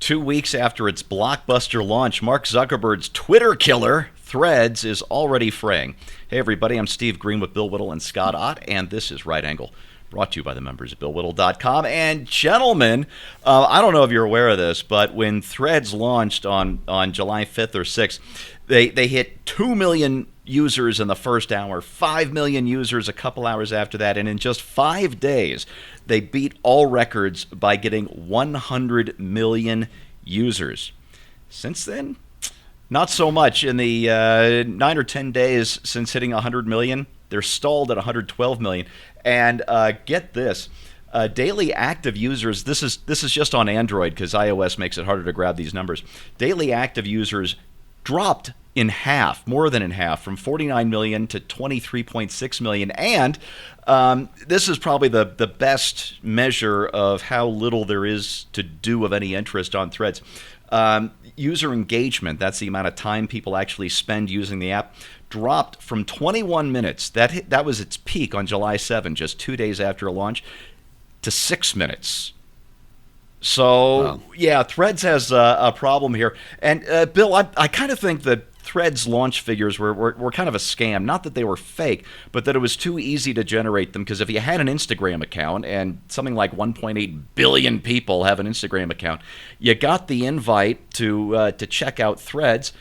2 weeks after its blockbuster launch, Mark Zuckerberg's Twitter killer, Threads, is already fraying. Hey, everybody, I'm Steve Green with Bill Whittle and Scott Ott, and this is Right Angle, brought to you by the members of BillWhittle.com. And gentlemen, I don't know if you're aware of this, but when Threads launched on July 5th or 6th, they hit 2 million users in the first hour, 5 million users a couple hours after that, and in just 5 days, they beat all records by getting 100 million users. Since then, not so much. In the 9 or 10 days since hitting 100 million, they're stalled at 112 million. And get this, daily active users, this is just on Android because iOS makes it harder to grab these numbers. Daily active users dropped in half, more than in half, from 49 million to 23.6 million. And this is probably the best measure of how little there is to do of any interest on Threads. User engagement, that's the amount of time people actually spend using the app, dropped from 21 minutes, that was its peak on July 7, just 2 days after launch, to 6 minutes. So, wow. Yeah, Threads has a problem here. And, Bill, I kind of think that Threads launch figures were kind of a scam. Not that they were fake, but that it was too easy to generate them. Because if you had an Instagram account, and something like 1.8 billion people have an Instagram account, you got the invite to check out Threads.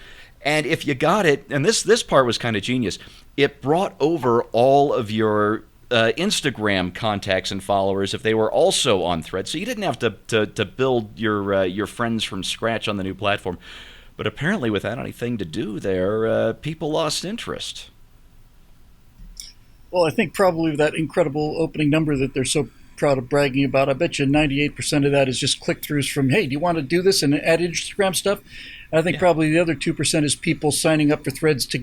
And if you got it, and this part was kind of genius, it brought over all of your Instagram contacts and followers if they were also on Threads. So you didn't have to build your friends from scratch on the new platform. But apparently, without anything to do there, people lost interest. Well, I think probably that incredible opening number that they're so proud of bragging about, I bet you 98% of that is just click-throughs from, hey, do you want to do this and add Instagram stuff? And I think probably the other 2% is people signing up for Threads to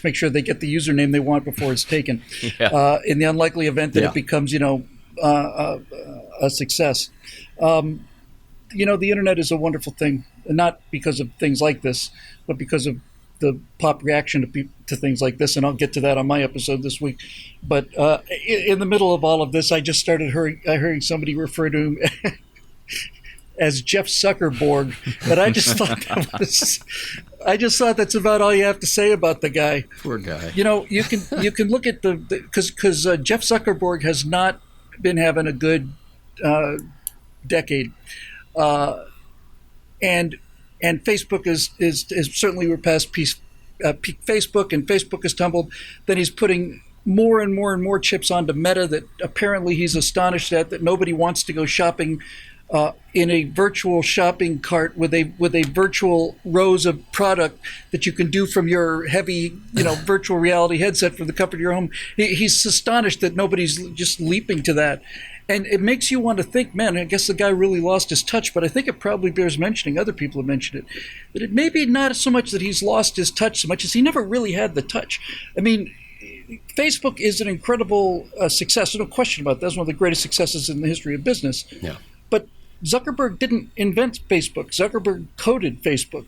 make sure they get the username they want before it's taken. In the unlikely event that it becomes, a success. The internet is a wonderful thing, and not because of things like this, but because of the pop reaction to things like this, and I'll get to that on my episode this week. But in the middle of all of this, I just started hearing somebody refer to him as Jeff Zuckerberg, but I just thought that's about all you have to say about the guy. Poor guy. You can look at because Jeff Zuckerberg has not been having a good decade. And Facebook is certainly we're past peak Facebook, and Facebook has tumbled. Then he's putting more and more and more chips onto Meta that apparently he's astonished at, that nobody wants to go shopping in a virtual shopping cart with a virtual rows of product that you can do from your heavy virtual reality headset from the comfort of your home. He's astonished that nobody's just leaping to that. And it makes you want to think, man, I guess the guy really lost his touch, but I think it probably bears mentioning, other people have mentioned it, that it may be not so much that he's lost his touch so much as he never really had the touch. I mean, Facebook is an incredible success, no question about that. It's one of the greatest successes in the history of business. Yeah. But Zuckerberg didn't invent Facebook. Zuckerberg coded Facebook.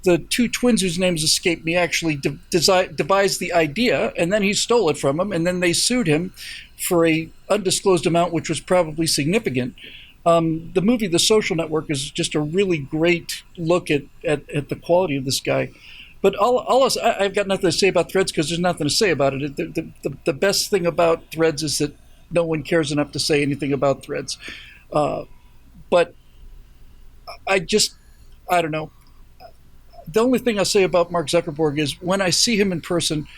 The two twins whose names escape me actually devised the idea, and then he stole it from him, and then they sued him for a undisclosed amount, which was probably significant. The movie The Social Network is just a really great look at the quality of this guy. But I've got nothing to say about Threads because there's nothing to say about it. The best thing about Threads is that no one cares enough to say anything about Threads. But I don't know. The only thing I'll say about Mark Zuckerberg is when I see him in person,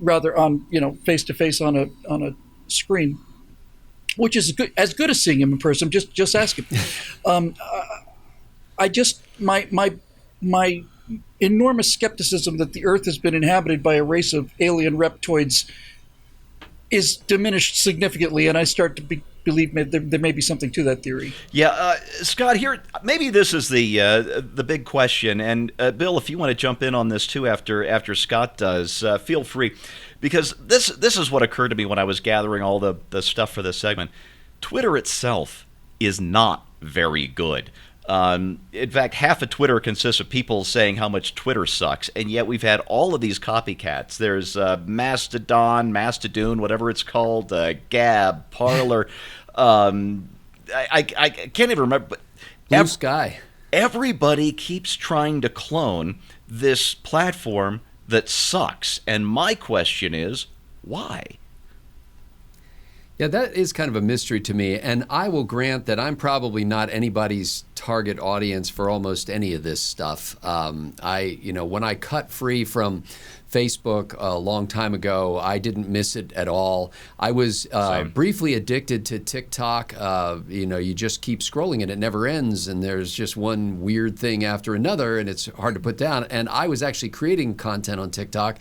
rather on face to face on a screen, which is as good as seeing him in person. Just ask him. My enormous skepticism that the Earth has been inhabited by a race of alien reptoids is diminished significantly, and I start to believe there may be something to that theory. Yeah, Scott, here maybe this is the big question, and Bill, if you want to jump in on this too after Scott does, feel free, because this is what occurred to me when I was gathering all the stuff for this segment. Twitter itself is not very good. In fact, half of Twitter consists of people saying how much Twitter sucks, and yet we've had all of these copycats. There's Mastodon, whatever it's called, Gab, Parler. I can't even remember. But Blue sky. Everybody keeps trying to clone this platform that sucks. And my question is, why? Yeah, that is kind of a mystery to me. And I will grant that I'm probably not anybody's target audience for almost any of this stuff. When I cut free from Facebook a long time ago, I didn't miss it at all. I was briefly addicted to TikTok. You just keep scrolling and it never ends, and there's just one weird thing after another, and it's hard to put down. And I was actually creating content on TikTok,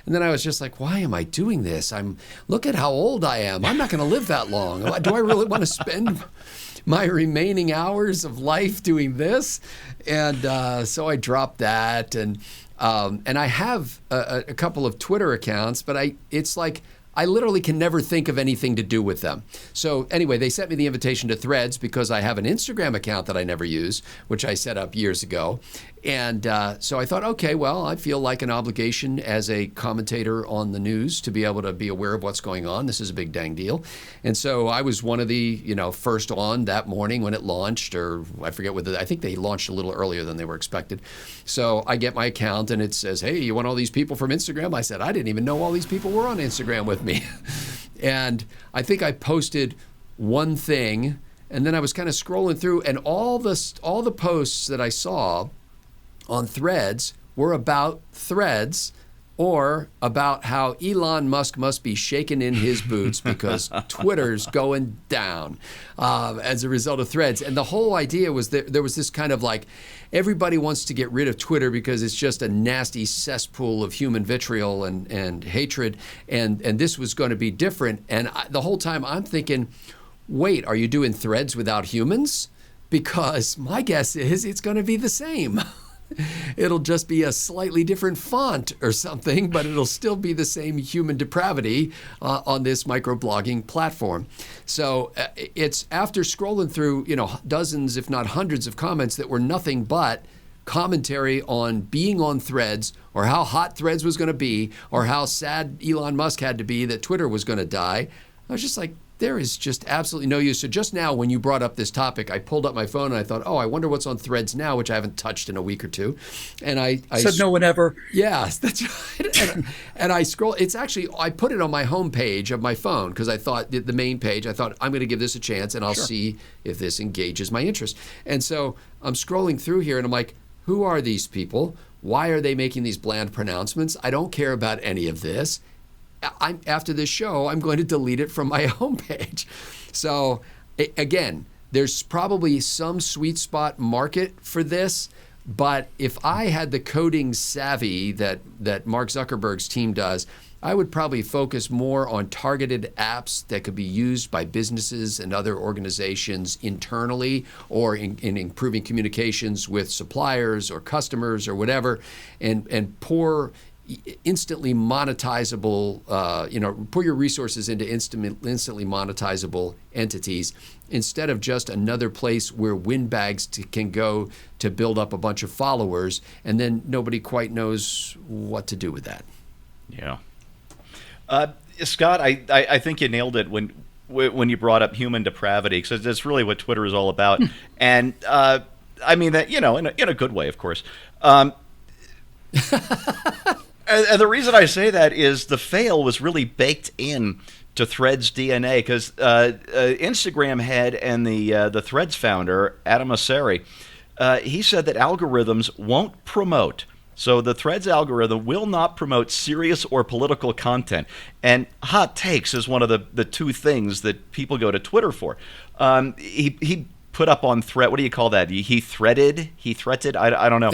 and then I was just like, why am I doing this? Look at how old I am. I'm not going to live that long. Do I really want to spend my remaining hours of life doing this? And so I dropped that, and I have a couple of Twitter accounts, but it's like I literally can never think of anything to do with them. So anyway, they sent me the invitation to Threads because I have an Instagram account that I never use, which I set up years ago. And so I thought, okay, well, I feel like an obligation as a commentator on the news to be able to be aware of what's going on. This is a big dang deal. And so I was one of the, first on that morning when it launched, or I forget I think they launched a little earlier than they were expected. So I get my account and it says, hey, you want all these people from Instagram? I said, I didn't even know all these people were on Instagram with me. And I think I posted one thing, and then I was kind of scrolling through, and all the posts that I saw on Threads were about Threads, or about how Elon Musk must be shaking in his boots because Twitter's going down as a result of Threads. And the whole idea was that there was this kind of like, everybody wants to get rid of Twitter because it's just a nasty cesspool of human vitriol and hatred, and this was going to be different. And the whole time I'm thinking, wait, are you doing Threads without humans? Because my guess is it's going to be the same. It'll just be a slightly different font or something, but it'll still be the same human depravity on this microblogging platform. So it's after scrolling through, dozens, if not hundreds of comments that were nothing but commentary on being on Threads, or how hot Threads was going to be, or how sad Elon Musk had to be that Twitter was going to die. I was just like, there is just absolutely no use. So just now when you brought up this topic, I pulled up my phone and I thought, I wonder what's on Threads now, which I haven't touched in a week or two. And I said no one ever. Yes, that's right. and I scroll. It's actually, I put it on my home page of my phone because I thought, the main page, I thought I'm going to give this a chance and I'll see if this engages my interest. And so I'm scrolling through here and I'm like, who are these people? Why are they making these bland pronouncements? I don't care about any of this. After this show, I'm going to delete it from my homepage. So again, there's probably some sweet spot market for this, but if I had the coding savvy that Mark Zuckerberg's team does, I would probably focus more on targeted apps that could be used by businesses and other organizations internally, or in improving communications with suppliers or customers or whatever, and pour instantly monetizable, pour your resources into instantly monetizable entities, instead of just another place where windbags can go to build up a bunch of followers, and then nobody quite knows what to do with that. Yeah. Scott, I think you nailed it when you brought up human depravity, because that's really what Twitter is all about. And I mean that, in a good way, of course. And the reason I say that is the fail was really baked in to Threads DNA, because Instagram head and the Threads founder, Adam Mosseri, he said that algorithms won't promote. So the Threads algorithm will not promote serious or political content. And hot takes is one of the two things that people go to Twitter for. He put up on thread, what do you call that? He threaded? I don't know.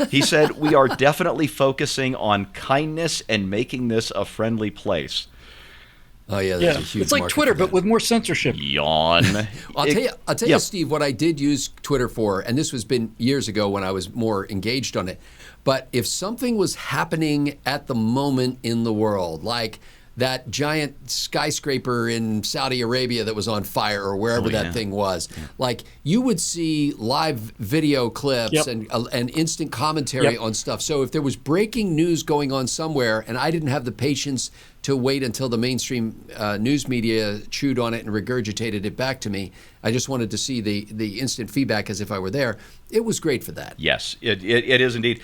He said, we are definitely focusing on kindness and making this a friendly place. Oh yeah, there's a huge it's like market Twitter, for that. but with more censorship. Yawn. I'll tell you, Steve, what I did use Twitter for, and this was been years ago when I was more engaged on it, but if something was happening at the moment in the world, like that giant skyscraper in Saudi Arabia that was on fire, or wherever that thing was, like you would see live video clips and instant commentary on stuff. So if there was breaking news going on somewhere and I didn't have the patience to wait until the mainstream news media chewed on it and regurgitated it back to me. I just wanted to see the instant feedback as if I were there. It was great for that. Yes, it is indeed.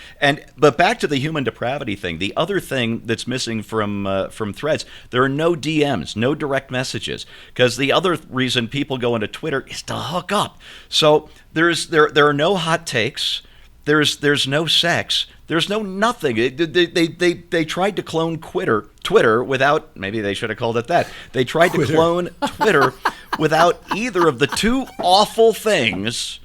But back to the human depravity thing. The other thing that's missing from Threads, there are no DMs, no direct messages. Because the other reason people go into Twitter is to hook up. So there are no hot takes. There's no sex. There's no nothing. They tried to clone Twitter without, maybe they should have called it that. They tried to clone Twitter without either of the two awful things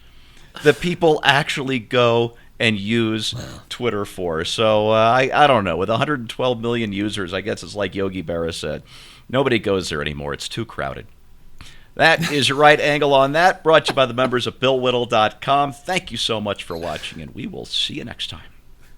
that people actually go and use Twitter for. So I don't know. With 112 million users, I guess it's like Yogi Berra said. Nobody goes there anymore. It's too crowded. That is your right angle on that. Brought to you by the members of BillWhittle.com. Thank you so much for watching, and we will see you next time.